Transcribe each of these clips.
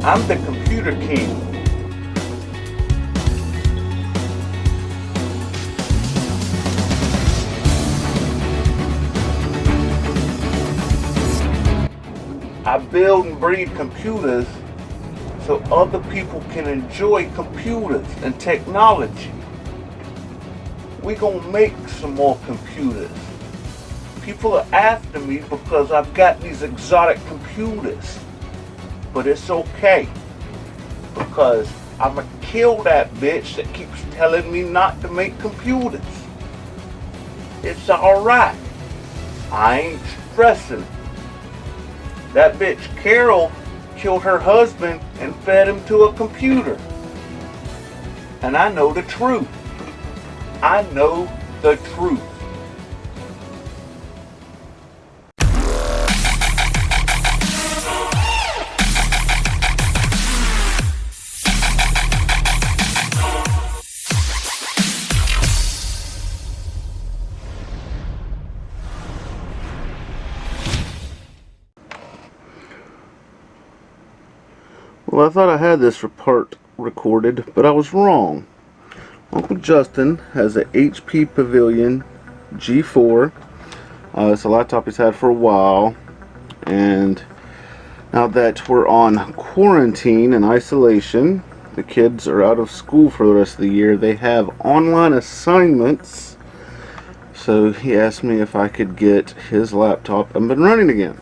I'm the computer king. I build and breed computers so other people can enjoy computers and technology. We're gonna make some more computers. People are after me because I've got these exotic computers. But it's okay, because I'ma kill that bitch that keeps telling me not to make computers. It's alright. I ain't stressing. That bitch Carol killed her husband and fed him to a computer. And I know the truth. I know the truth. Well, I thought I had this part recorded, but I was wrong. Uncle Justin has a HP Pavilion G4. It's a laptop he's had for a while, and now that we're on quarantine and isolation, the kids are out of school for the rest of the year, they have online assignments, so he asked me if I could get his laptop up and running again.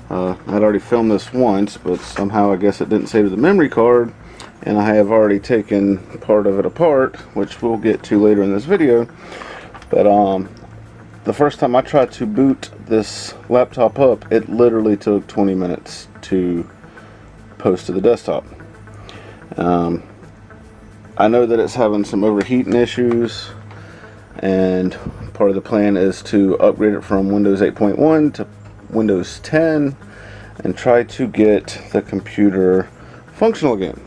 I'd already filmed this once, but somehow I guess it didn't save to the memory card, and I have already taken part of it apart, which we'll get to later in this video. But the first time I tried to boot this laptop up, it literally took 20 minutes to post to the desktop. I know that it's having some overheating issues, and part of the plan is to upgrade it from Windows 8.1 to Windows 10 and try to get the computer functional again.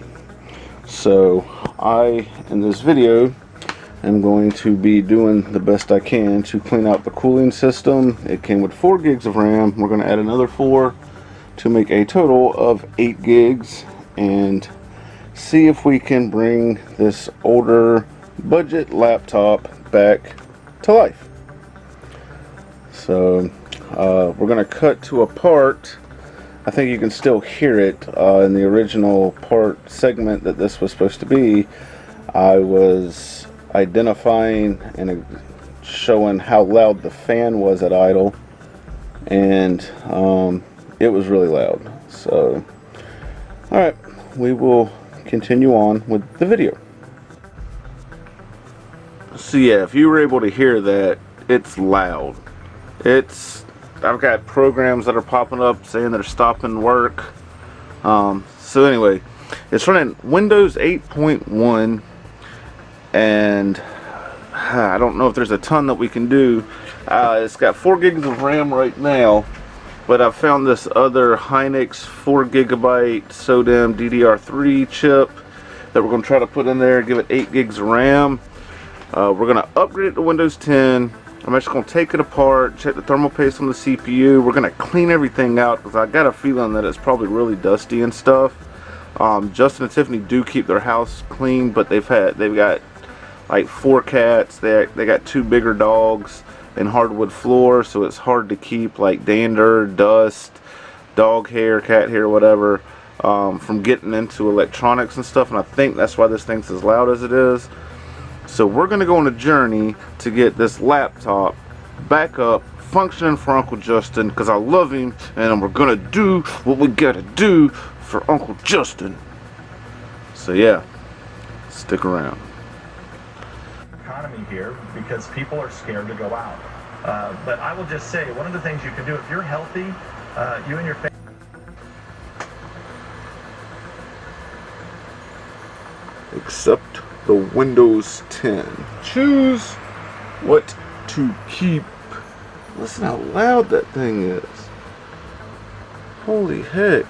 So I, in this video, am going to be doing the best I can to clean out the cooling system. It came with 4 gigs of RAM. We're going to add another 4 to make a total of 8 gigs and see if we can bring this older budget laptop back to life. So we're going to cut to a part. I think you can still hear it in the original part segment that this was supposed to be. I was identifying and showing how loud the fan was at idle, and it was really loud. So alright, we will continue on with the video. So yeah, if you were able to hear that, it's loud. I've got programs that are popping up saying they're stopping work. So anyway, it's running Windows 8.1, and I don't know if there's a ton that we can do. It's got 4 gigs of RAM right now, but I found this other Hynix 4GB SODIMM DDR3 chip that we're going to try to put in there, give it 8 gigs of RAM. We're going to upgrade it to Windows 10. I'm just going to take it apart, check the thermal paste on the CPU. We're going to clean everything out because I got a feeling that it's probably really dusty and stuff. Justin and Tiffany do keep their house clean, but they've got like 4 cats. They got 2 bigger dogs and hardwood floor, so it's hard to keep like dander, dust, dog hair, cat hair, whatever, from getting into electronics and stuff. And I think that's why this thing's as loud as it is. So we're going to go on a journey to get this laptop back up, functioning for Uncle Justin, because I love him, and we're going to do what we got to do for Uncle Justin. So yeah, stick around. Economy here because people are scared to go out. But I will just say, one of the things you can do if you're healthy, you and your family. Except the Windows 10. Choose what to keep. Listen how loud that thing is. Holy heck.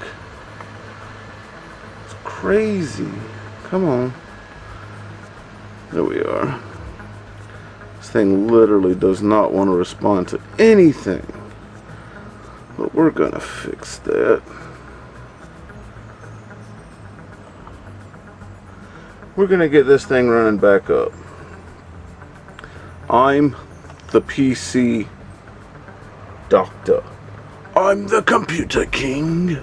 It's crazy. Come on. There we are. This thing literally does not want to respond to anything. But we're gonna fix that. we're gonna get this thing running back up. I'm the PC doctor. I'm the computer king.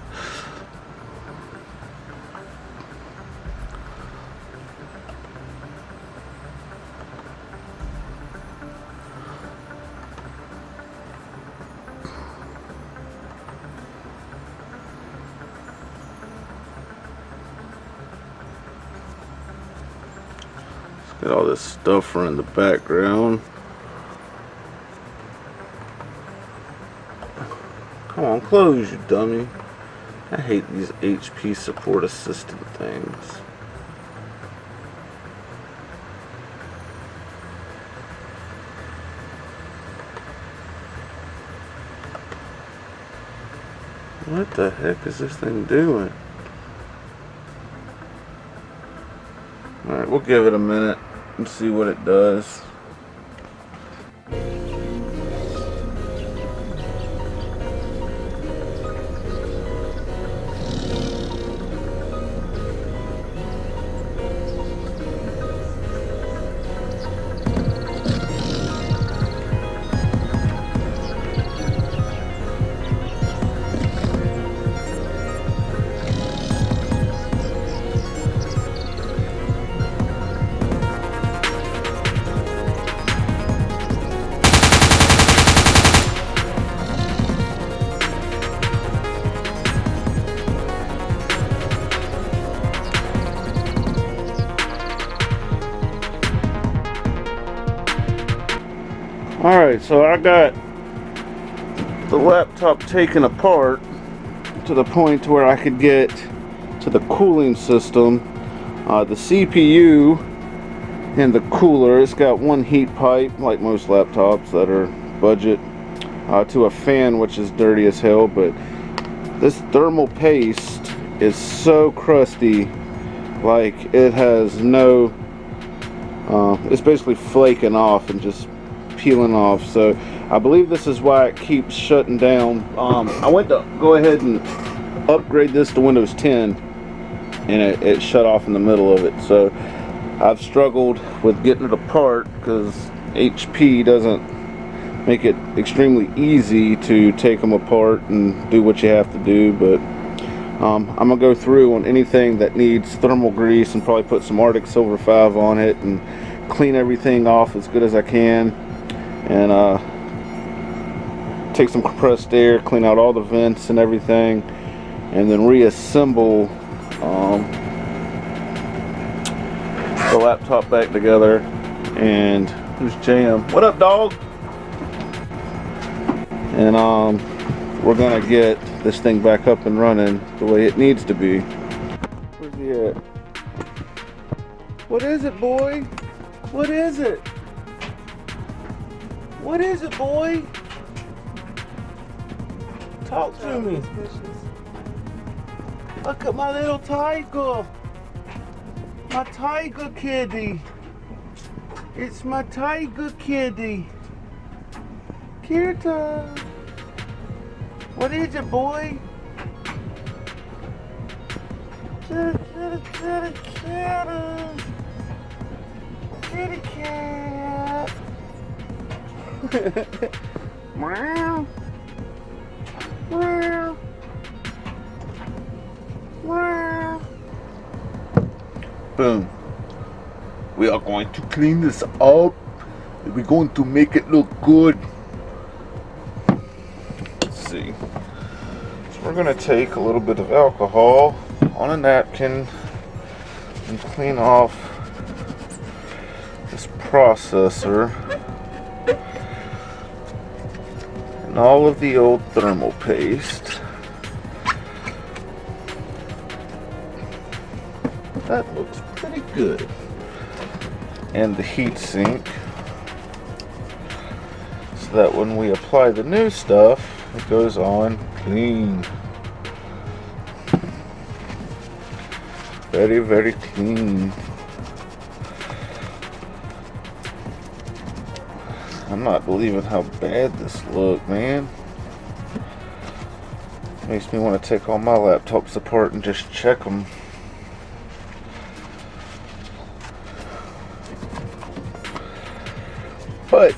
Get all this stuff running in the background. Come on, close, you dummy. I hate these HP support assistant things. What the heck is this thing doing? Alright, we'll give it a minute and see what it does. Alright, so I got the laptop taken apart to the point where I could get to the cooling system. The CPU and the cooler, it's got one heat pipe, like most laptops that are budget, to a fan, which is dirty as hell. But this thermal paste is so crusty, like it has no, it's basically flaking off and just peeling off. So I believe this is why it keeps shutting down. I went to go ahead and upgrade this to Windows 10 and it shut off in the middle of it. So I've struggled with getting it apart because HP doesn't make it extremely easy to take them apart and do what you have to do. But I'm gonna go through on anything that needs thermal grease and probably put some Arctic Silver 5 on it and clean everything off as good as I can, and take some compressed air, clean out all the vents and everything, and then reassemble the laptop back together. And who's Jam? What up, dog? And we're gonna get this thing back up and running the way it needs to be. Where's he at? What is it, boy? What is it? What is it, boy? Talk to me. Look at my little tiger. My tiger kitty. It's my tiger kitty. Kirta. What is it, boy? Kitty cat. Meow. Meow. Meow. Boom. We are going to clean this up. We're going to make it look good. Let's see. So we're going to take a little bit of alcohol on a napkin and clean off this processor and all of the old thermal paste. That looks pretty good. And the heat sink, so that when we apply the new stuff, it goes on clean. Very, very clean. I'm not believing how bad this looks, man. Makes me want to take all my laptops apart and just check them. But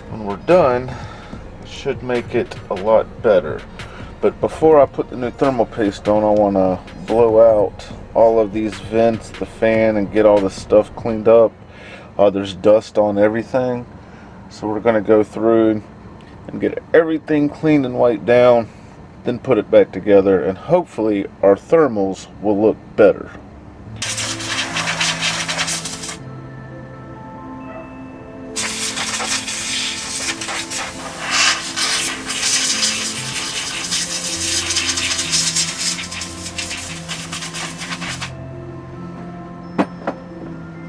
when we're done, it should make it a lot better. But before I put the new thermal paste on, I want to blow out all of these vents, the fan, and get all this stuff cleaned up. There's dust on everything, so we're going to go through and get everything cleaned and wiped down, then put it back together, and hopefully our thermals will look better.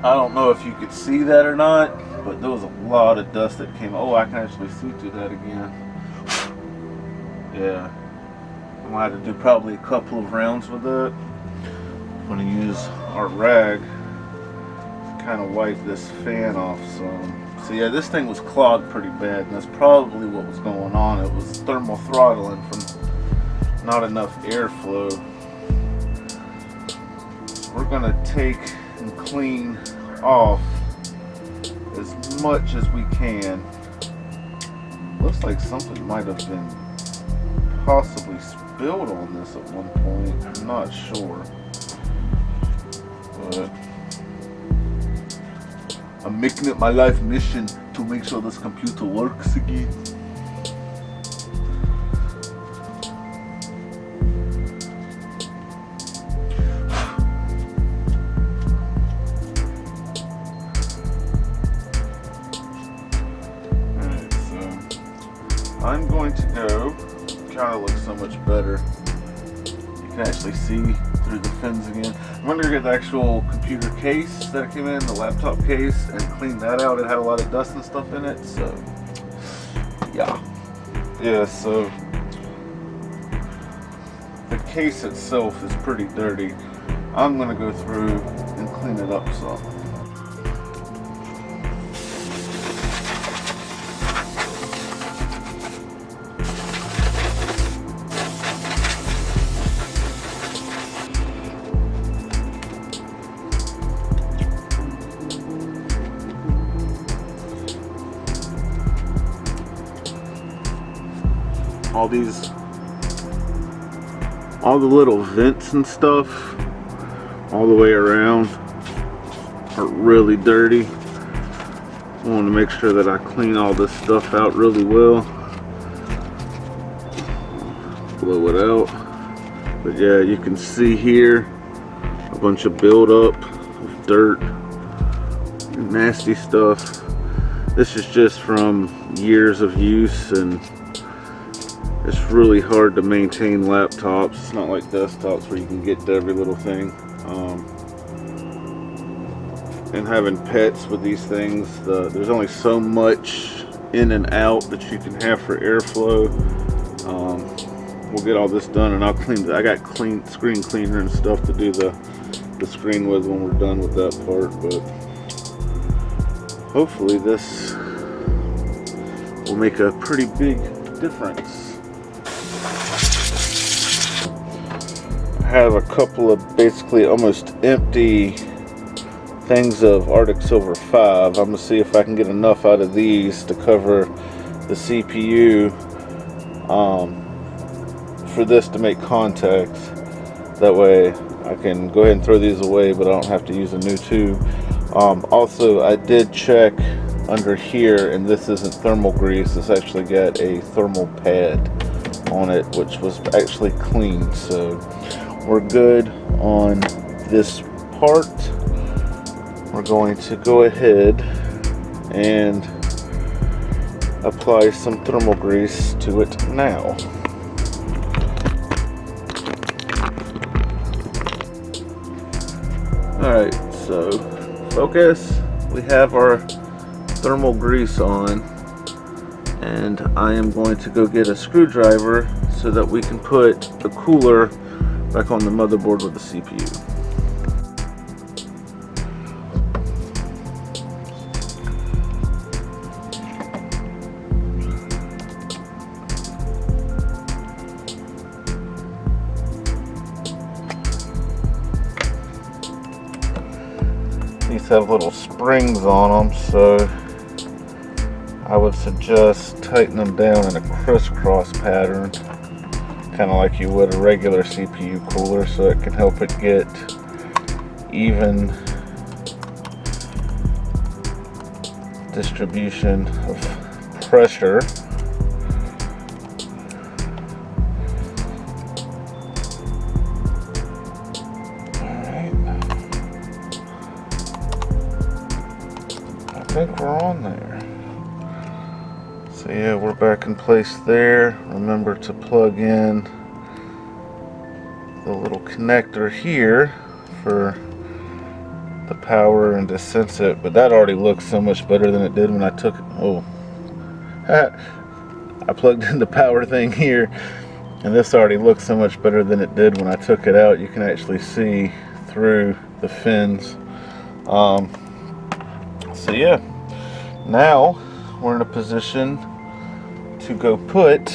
I don't know if you could see that or not, but there was a lot of dust that came. Oh, I can actually see through that again. Yeah. I'm gonna have to do probably a couple of rounds with it. I'm gonna use our rag to kind of wipe this fan off some. So yeah, this thing was clogged pretty bad, and that's probably what was going on. It was thermal throttling from not enough airflow. We're gonna take and clean off as much as we can. Looks like something might have been possibly spilled on this at one point. I'm not sure, but I'm making it my life mission to make sure this computer works again. I'm going to go, kind of looks so much better. You can actually see through the fins again. I'm going to get the actual computer case that it came in, the laptop case, and clean that out. It had a lot of dust and stuff in it, so yeah, so the case itself is pretty dirty. I'm going to go through and clean it up some. All the little vents and stuff all the way around are really dirty. I want to make sure that I clean all this stuff out really well. Blow it out. But yeah, you can see here a bunch of buildup of dirt and nasty stuff. This is just from years of use, and it's really hard to maintain laptops. It's not like desktops where you can get to every little thing. And having pets with these things, there's only so much in and out that you can have for airflow. We'll get all this done, and I'll clean. I got screen cleaner and stuff to do the screen with when we're done with that part. But hopefully this will make a pretty big difference. I have a couple of basically almost empty things of Arctic Silver 5. I'm going to see if I can get enough out of these to cover the CPU for this to make contact. That way I can go ahead and throw these away, but I don't have to use a new tube. Also, I did check under here, and this isn't thermal grease. It's actually got a thermal pad on it, which was actually clean. So we're good on this part. We're going to go ahead and apply some thermal grease to it now. Alright, so focus. We have our thermal grease on, and I am going to go get a screwdriver so that we can put the cooler back on the motherboard with the CPU. These have little springs on them, so I would suggest tightening them down in a crisscross pattern, kind of like you would a regular CPU cooler, so it can help it get even distribution of pressure. I think we're on there. So yeah, we're back in place there. Remember to plug in the little connector here for the power and to sense it, but that already looks so much better than it did when I took it. Oh, I plugged in the power thing here, and this already looks so much better than it did when I took it out. You can actually see through the fins. So yeah, now we're in a position to go put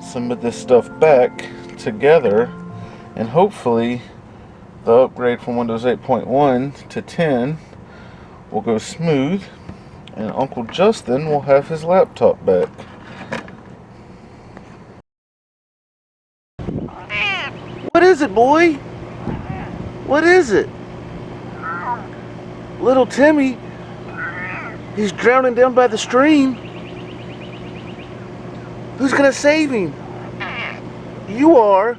some of this stuff back together, and hopefully the upgrade from Windows 8.1 to 10 will go smooth, and Uncle Justin will have his laptop back. What is it, boy? What is it? Little Timmy, he's drowning down by the stream. Who's gonna save him? You are.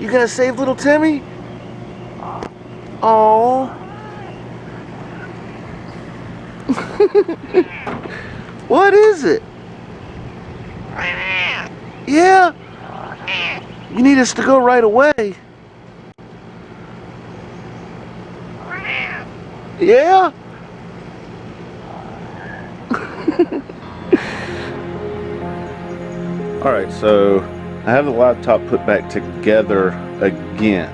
You gonna save little Timmy? Oh. What is it? Yeah. You need us to go right away. Yeah? Alright, so I have the laptop put back together again.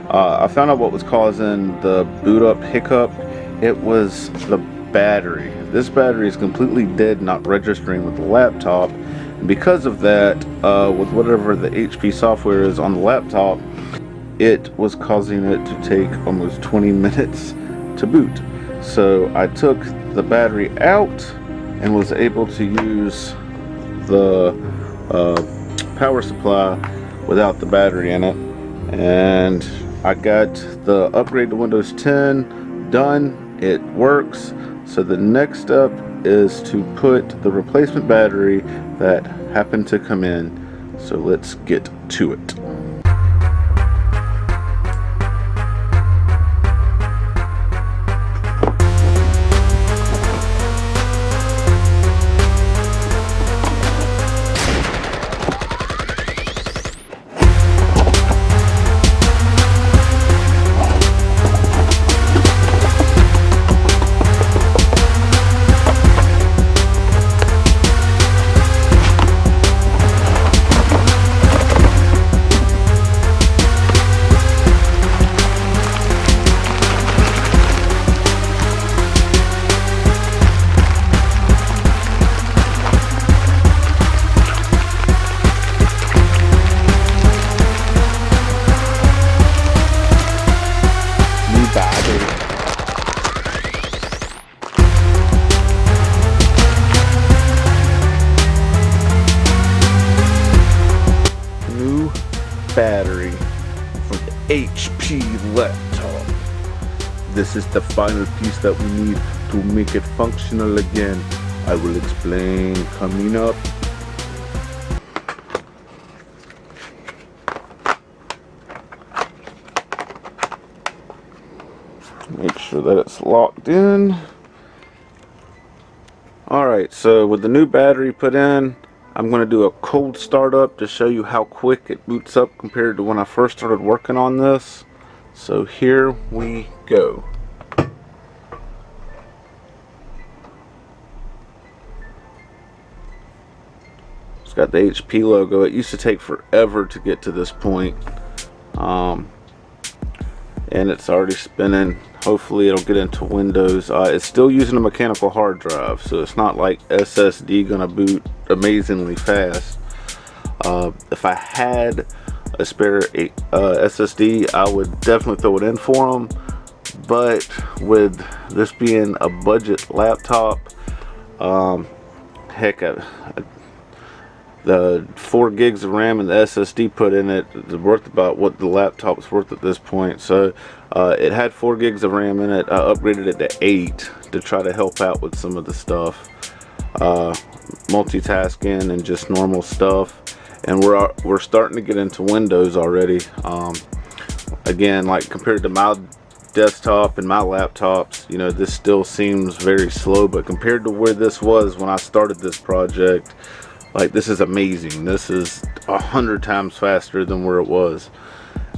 I found out what was causing the boot up hiccup. It was the battery. This battery is completely dead, not registering with the laptop. And because of that, with whatever the HP software is on the laptop, it was causing it to take almost 20 minutes to boot. So I took the battery out and was able to use the power supply without the battery in it, and I got the upgrade to Windows 10 done. It works. So the next step is to put the replacement battery that happened to come in. So let's get to it. Battery for the HP laptop. This is the final piece that we need to make it functional again. I will explain coming up. Make sure that it's locked in. Alright, so with the new battery put in, I'm going to do a cold startup to show you how quick it boots up compared to when I first started working on this. So here we go. It's got the HP logo. It used to take forever to get to this point. And it's already spinning. Hopefully it'll get into Windows. It's still using a mechanical hard drive, so it's not like SSD gonna boot amazingly fast. If I had a spare SSD, I would definitely throw it in for them, but with this being a budget laptop, heck, the 4 gigs of RAM and the SSD put in it is worth about what the laptop's worth at this point. So it had 4 gigs of RAM in it. I upgraded it to 8 to try to help out with some of the stuff, multitasking and just normal stuff. And we're starting to get into Windows already. Again, like compared to my desktop and my laptops, you know, this still seems very slow, but compared to where this was when I started this project, like, this is amazing. This is 100 times faster than where it was,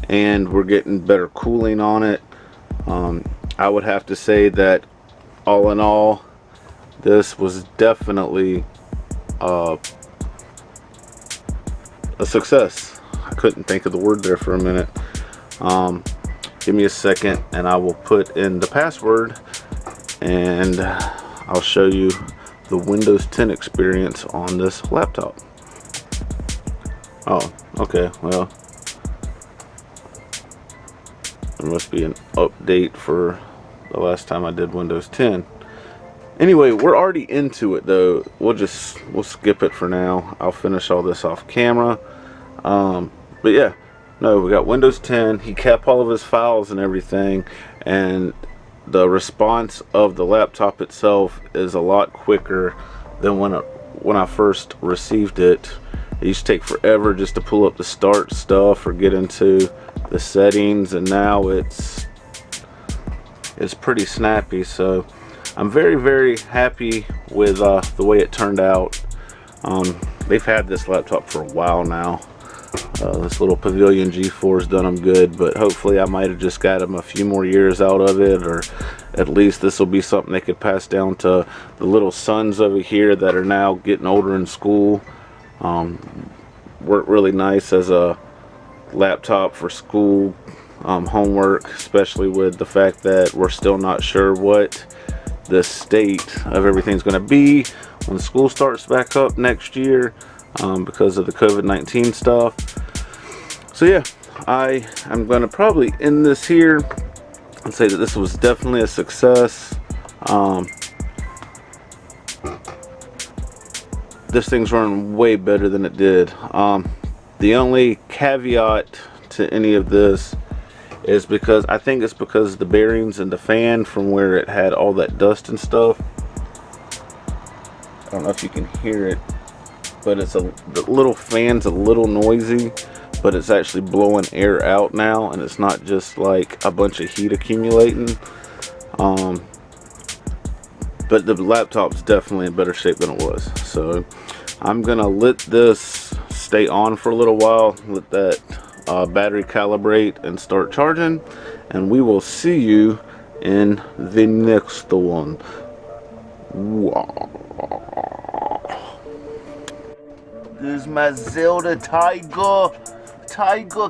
and we're getting better cooling on it. I would have to say that all in all, this was definitely a success. I couldn't think of the word there for a minute. Give me a second and I will put in the password and I'll show you the Windows 10 experience on this laptop. Oh, okay, well, there must be an update for the last time I did Windows 10. Anyway, we're already into it though. We'll skip it for now. I'll finish all this off camera. But yeah, no, we got Windows 10. He kept all of his files and everything, and the response of the laptop itself is a lot quicker than when I first received it. It used to take forever just to pull up the start stuff or get into the settings, and now it's pretty snappy. So I'm very, very happy with the way it turned out. They've had this laptop for a while now. This little Pavilion G4's done them good, but hopefully I might have just got them a few more years out of it, or at least this will be something they could pass down to the little sons over here that are now getting older in school. Worked really nice as a laptop for school homework, especially with the fact that we're still not sure what the state of everything's going to be when school starts back up next year, because of the COVID-19 stuff. So yeah, I'm going to probably end this here and say that this was definitely a success. This thing's running way better than it did. The only caveat to any of this is because I think it's because the bearings and the fan from where it had all that dust and stuff. I don't know if you can hear it, but the little fan's a little noisy, but it's actually blowing air out now, and it's not just like a bunch of heat accumulating. But the laptop's definitely in better shape than it was. So I'm gonna let this stay on for a little while, let that battery calibrate and start charging, and we will see you in the next one. This is my Zelda Tiger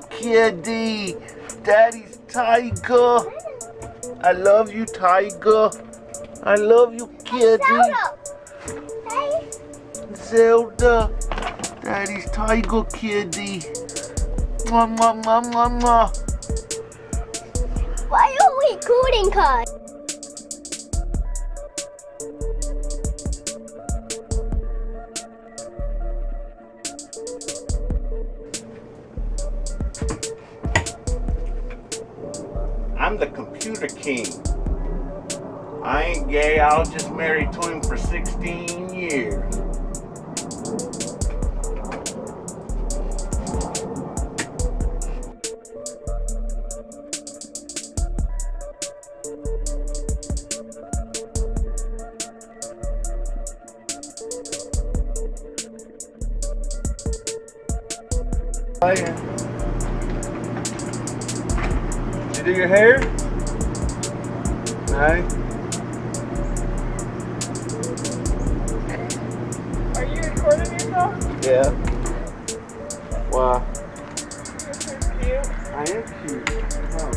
kitty. Daddy's Tiger. I love you, Tiger. I love you, kitty. Hey. Zelda. Daddy's Tiger kitty. Mwah, mwah, mwah, mwah, mwah. Why are we recording, cuz? I'm the computer king. I ain't gay, I was just married to him for 16 years. Did you do your hair? No. Are you recording yourself? Yeah. Why? You're so cute. I am cute. Oh.